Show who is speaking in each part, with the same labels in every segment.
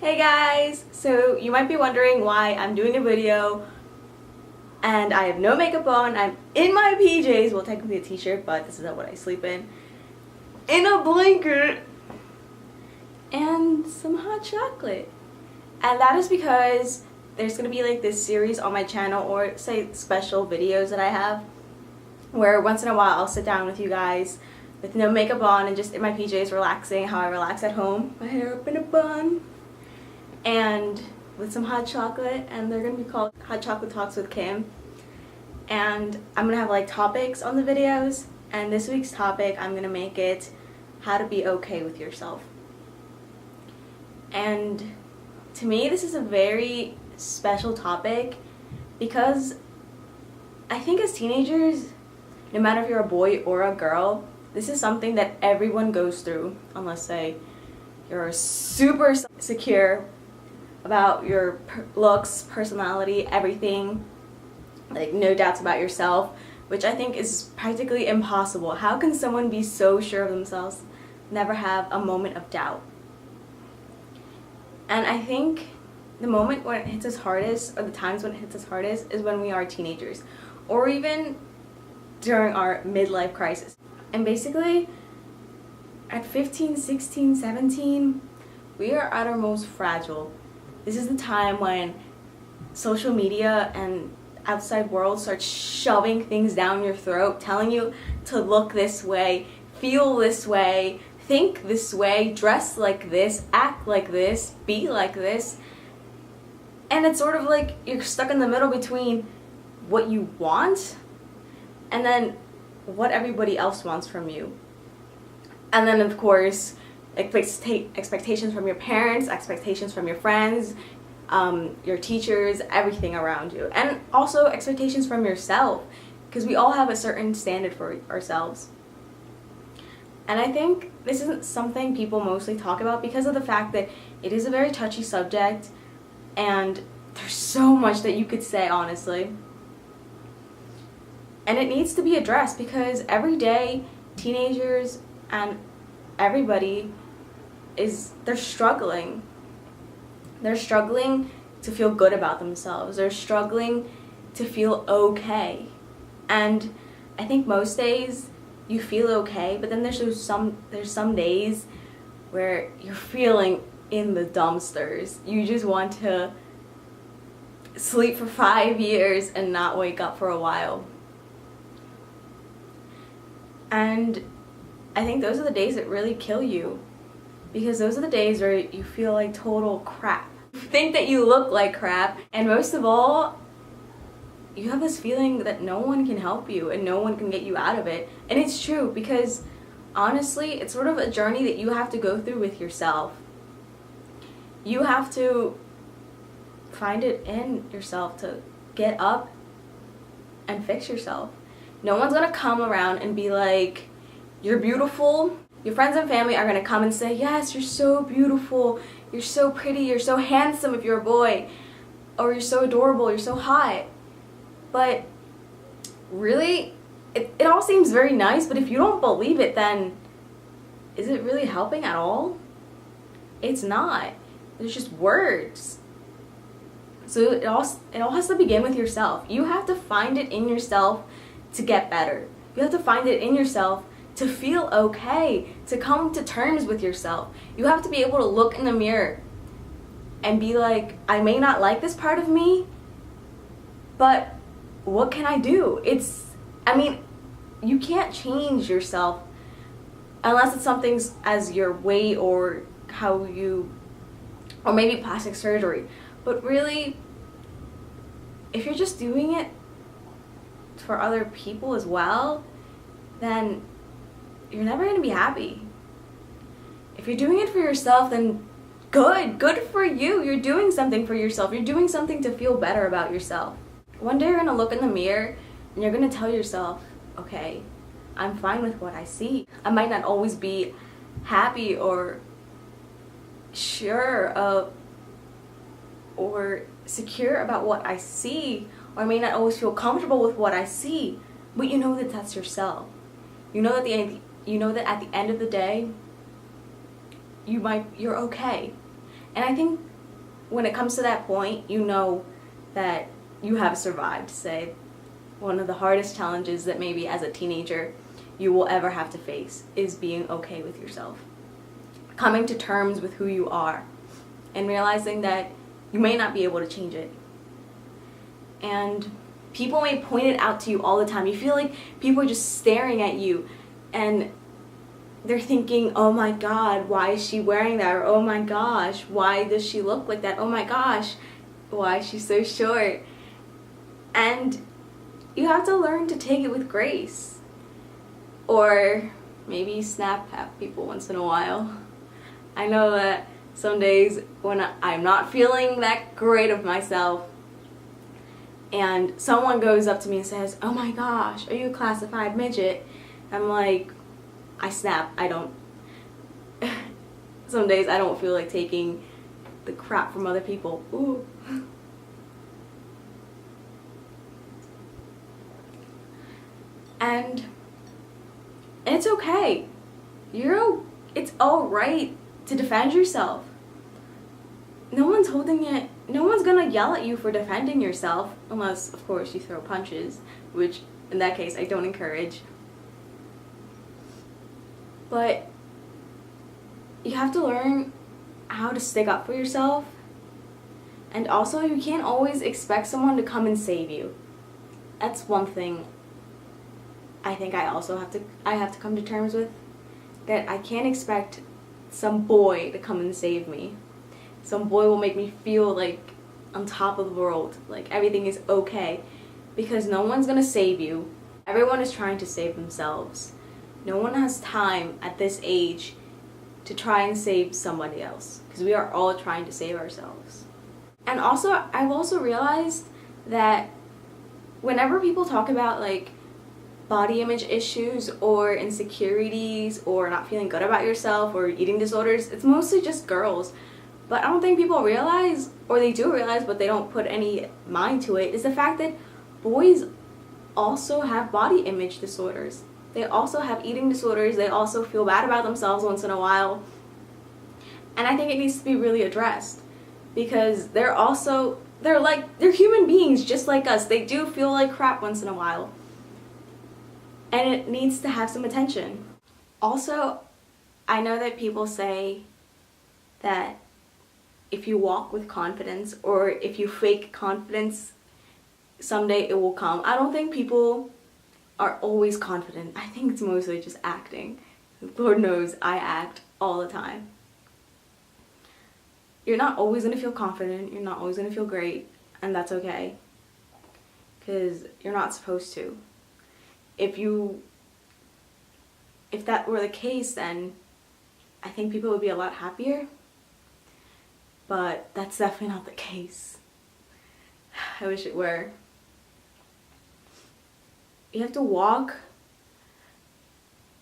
Speaker 1: Hey guys! So you might be wondering why I'm doing a video and I have no makeup on. I'm in my PJs, well technically a t-shirt, but this is not what I sleep in a blanket and some hot chocolate. And that is because there's gonna be like this series on my channel, or say special videos that I have, where once in a while I'll sit down with you guys with no makeup on and just in my PJs relaxing how I relax at home. My hair up in a bun and with some hot chocolate, and they're gonna be called Hot Chocolate Talks with Kim. And I'm gonna have like topics on the videos, and this week's topic I'm gonna make it how to be okay with yourself. And to me this is a very special topic because I think as teenagers, no matter if you're a boy or a girl, this is something that everyone goes through, unless say you're super secure about your looks, personality, everything, like no doubts about yourself, which I think is practically impossible. How can someone be so sure of themselves, never have a moment of doubt? And I think the moment when it hits us hardest, or the times when it hits us hardest, is when we are teenagers, or even during our midlife crisis. And basically, at 15, 16, 17, we are at our most fragile. This is the time when social media and outside world starts shoving things down your throat, telling you to look this way, feel this way, think this way, dress like this, act like this, be like this. And it's sort of like you're stuck in the middle between what you want and then what everybody else wants from you. And then of course, expectations from your parents, expectations from your friends, your teachers, everything around you. And also expectations from yourself, because we all have a certain standard for ourselves. And I think this isn't something people mostly talk about because of the fact that it is a very touchy subject and there's so much that you could say, honestly. And it needs to be addressed because every day teenagers and everybody they're struggling. They're struggling to feel good about themselves. They're struggling to feel okay. And I think most days you feel okay, but then there's some days where you're feeling in the dumpsters. You just want to sleep for 5 years and not wake up for a while. And I think those are the days that really kill you, because those are the days where you feel like total crap. You think that you look like crap, and most of all, you have this feeling that no one can help you and no one can get you out of it. And it's true, because honestly, it's sort of a journey that you have to go through with yourself. You have to find it in yourself to get up and fix yourself. No one's gonna come around and be like, you're beautiful. Your friends and family are gonna come and say, yes, you're so beautiful, you're so pretty, you're so handsome if you're a boy, or you're so adorable, you're so hot. But really, it all seems very nice, but if you don't believe it, then is it really helping at all? It's not. It's just words. So it all has to begin with yourself. You have to find it in yourself to get better. You have to find it in yourself to feel okay, to come to terms with yourself. You have to be able to look in the mirror and be like, I may not like this part of me, but what can I do? You can't change yourself unless it's something as your weight or or maybe plastic surgery. But really, if you're just doing it for other people as well, then you're never going to be happy. If you're doing it for yourself, then good for you. You're doing something for yourself. You're doing something to feel better about yourself. One day you're going to look in the mirror and you're going to tell yourself, okay, I'm fine with what I see. I might not always be happy or sure of or secure about what I see, or I may not always feel comfortable with what I see, but you know that that's yourself. You know that at the end of the day, you're okay. And I think when it comes to that point, you know that you have survived, say, one of the hardest challenges that maybe as a teenager you will ever have to face is being okay with yourself. Coming to terms with who you are and realizing that you may not be able to change it. And people may point it out to you all the time. You feel like people are just staring at you and they're thinking, oh my god, why is she wearing that? Or oh my gosh, why does she look like that? Oh my gosh, why is she so short? And you have to learn to take it with grace. Or maybe snap at people once in a while. I know that some days when I'm not feeling that great of myself and someone goes up to me and says, oh my gosh, are you a classified midget? I'm like, I snap. I don't. Some days I don't feel like taking the crap from other people. Ooh. And it's okay. It's alright to defend yourself. No one's holding it. No one's gonna yell at you for defending yourself, unless, of course, you throw punches, which, in that case, I don't encourage. But you have to learn how to stick up for yourself. And also, you can't always expect someone to come and save you. That's one thing I think I have to come to terms with. That I can't expect some boy to come and save me. Some boy will make me feel like on top of the world, like everything is okay. Because no one's gonna save you. Everyone is trying to save themselves. No one has time at this age to try and save somebody else, because we are all trying to save ourselves. And also, I've also realized that whenever people talk about like body image issues or insecurities or not feeling good about yourself or eating disorders, it's mostly just girls. But I don't think people realize, or they do realize but they don't put any mind to it, is the fact that boys also have body image disorders. They also have eating disorders. They also feel bad about themselves once in a while. And I think it needs to be really addressed, because they're human beings just like us. They do feel like crap once in a while. And it needs to have some attention. Also, I know that people say that if you walk with confidence or if you fake confidence, someday it will come. I don't think people are always confident. I think it's mostly just acting. Lord knows I act all the time. You're not always going to feel confident. You're not always going to feel great. And that's okay. Because you're not supposed to. If that were the case, then I think people would be a lot happier. But that's definitely not the case. I wish it were. You have to walk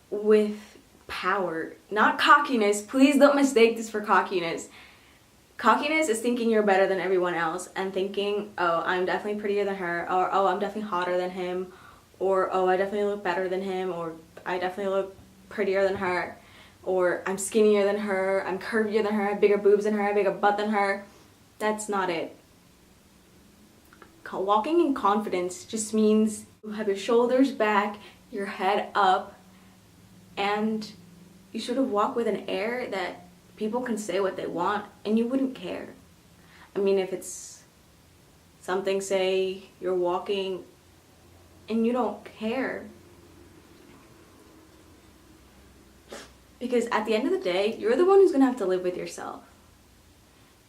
Speaker 1: with power, not cockiness. Please don't mistake this for cockiness. Cockiness is thinking you're better than everyone else and thinking, oh, I'm definitely prettier than her, or oh, I'm definitely hotter than him, or oh, I definitely look better than him, or I definitely look prettier than her, or I'm skinnier than her, I'm curvier than her, I have bigger boobs than her, I have bigger butt than her. That's not it. Walking in confidence just means you have your shoulders back, your head up, and you sort of walk with an air that people can say what they want and you wouldn't care. I mean, if it's something, say you're walking and you don't care. Because at the end of the day, you're the one who's going to have to live with yourself.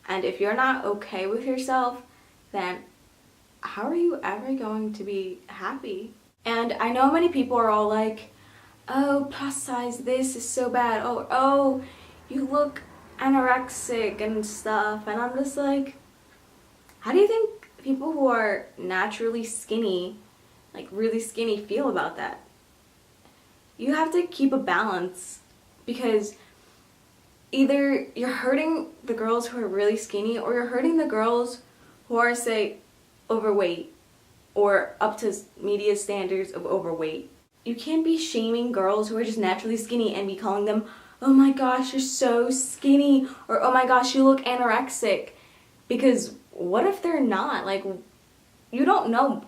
Speaker 1: And if you're not okay with yourself, then how are you ever going to be happy? And I know many people are all like, oh, plus size, this is so bad. Oh, you look anorexic and stuff. And I'm just like, how do you think people who are naturally skinny, like really skinny, feel about that? You have to keep a balance, because either you're hurting the girls who are really skinny or you're hurting the girls who are, say, overweight or up to media standards of overweight. You can't be shaming girls who are just naturally skinny and be calling them oh my gosh, you're so skinny, or oh my gosh, you look anorexic. Because what if they're not? Like, you don't know.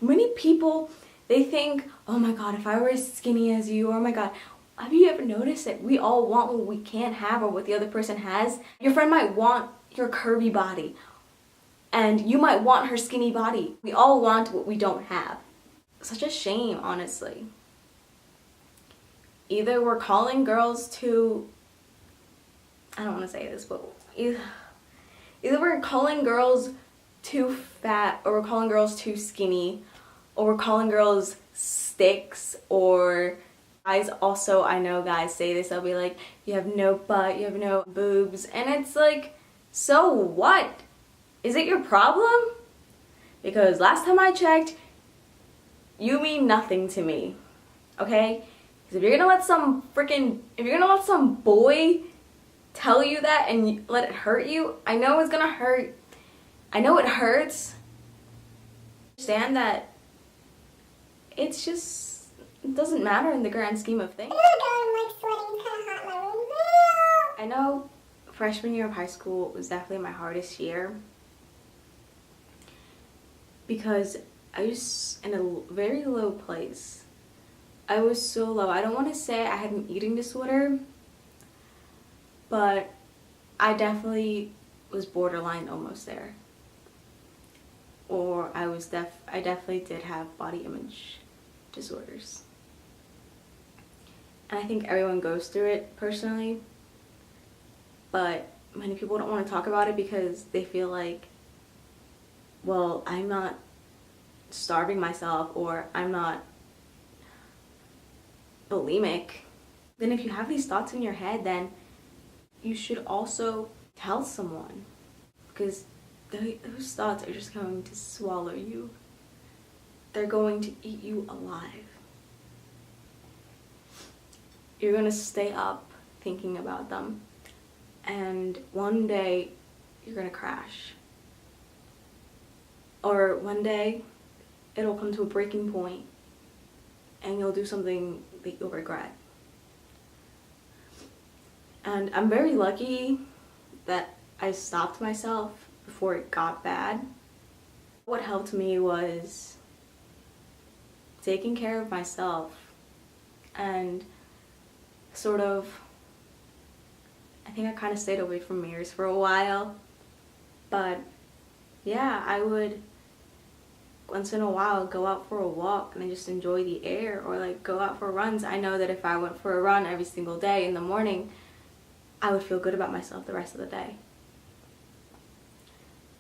Speaker 1: Many people, they think, oh my god, if I were as skinny as you, oh my god. Have you ever noticed that we all want what we can't have or what the other person has? Your friend might want your curvy body, and you might want her skinny body. We all want what we don't have. Such a shame, honestly. Either we're calling girls too, I don't want to say this, but either we're calling girls too fat, or we're calling girls too skinny, or we're calling girls sticks, or guys also, I know guys say this, they'll be like, you have no butt, you have no boobs, and it's like, so what? Is it your problem? Because last time I checked, you mean nothing to me, okay? Because if you're gonna let some boy tell you that and let it hurt you, I know it's gonna hurt. I know it hurts. Understand that it's just, it doesn't matter in the grand scheme of things. I know freshman year of high school was definitely my hardest year because I was in a very low place. I was so low. I don't want to say I had an eating disorder, but I definitely was borderline almost there. Or I definitely did have body image disorders. And I think everyone goes through it personally, but many people don't want to talk about it because they feel like, well, I'm not starving myself, or I'm not bulimic. Then if you have these thoughts in your head, then you should also tell someone, because those thoughts are just going to swallow you. They're going to eat you alive. You're going to stay up thinking about them, and one day you're going to crash. Or one day it'll come to a breaking point and you'll do something that you'll regret. And I'm very lucky that I stopped myself before it got bad. What helped me was taking care of myself and sort of, I think I kind of stayed away from mirrors for a while, but yeah, I would once in a while go out for a walk and I just enjoy the air, or like go out for runs. I know that if I went for a run every single day in the morning, I would feel good about myself the rest of the day.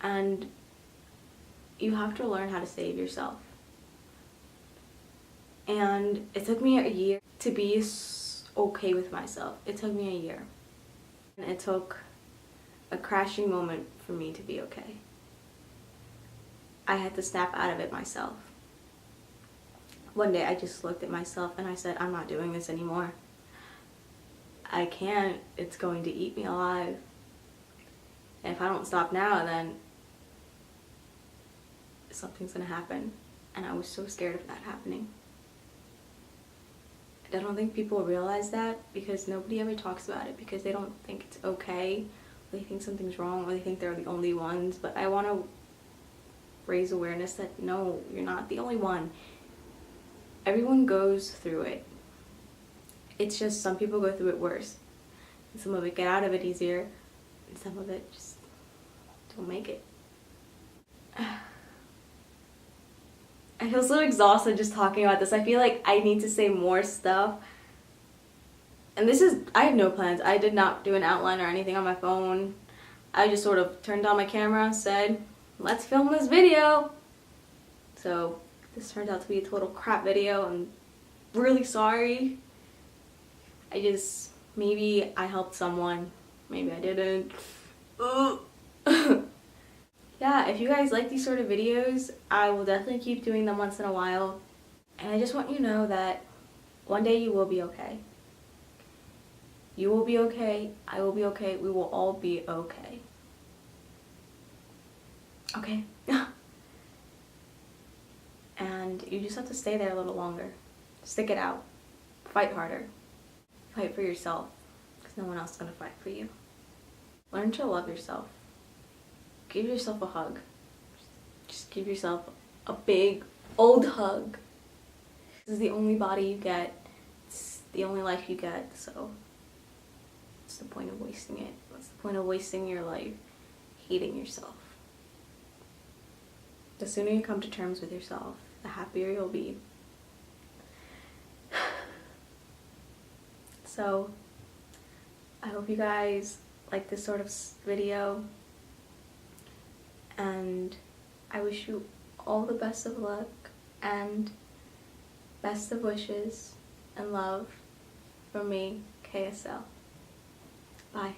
Speaker 1: And you have to learn how to save yourself. And it took me a year to be okay with myself. It took me a year. And it took a crashing moment for me to be okay. I had to snap out of it myself. One day I just looked at myself and I said, I'm not doing this anymore. I can't. It's going to eat me alive. And if I don't stop now, then something's going to happen. And I was so scared of that happening. I don't think people realize that because nobody ever talks about it, because they don't think it's okay, or they think something's wrong, or they think they're the only ones. But I want to raise awareness that no, you're not the only one. Everyone goes through it. It's just some people go through it worse, and some of it get out of it easier, and some of it just don't make it. I feel so exhausted just talking about this. I feel like I need to say more stuff. And I had no plans. I did not do an outline or anything on my phone. I just sort of turned on my camera and said, let's film this video. So this turned out to be a total crap video. I'm really sorry. Maybe I helped someone. Maybe I didn't. Yeah, if you guys like these sort of videos, I will definitely keep doing them once in a while. And I just want you to know that one day you will be okay. You will be okay. I will be okay. We will all be okay. Okay? And you just have to stay there a little longer. Stick it out. Fight harder. Fight for yourself. There's no one else gonna fight for you. Learn to love yourself. Give yourself a hug. Just give yourself a big old hug. This is the only body you get. It's the only life you get, so what's the point of wasting it? What's the point of wasting your life hating yourself? The sooner you come to terms with yourself, the happier you'll be. So, I hope you guys like this sort of video, and I wish you all the best of luck and best of wishes and love from me, KSL. Bye.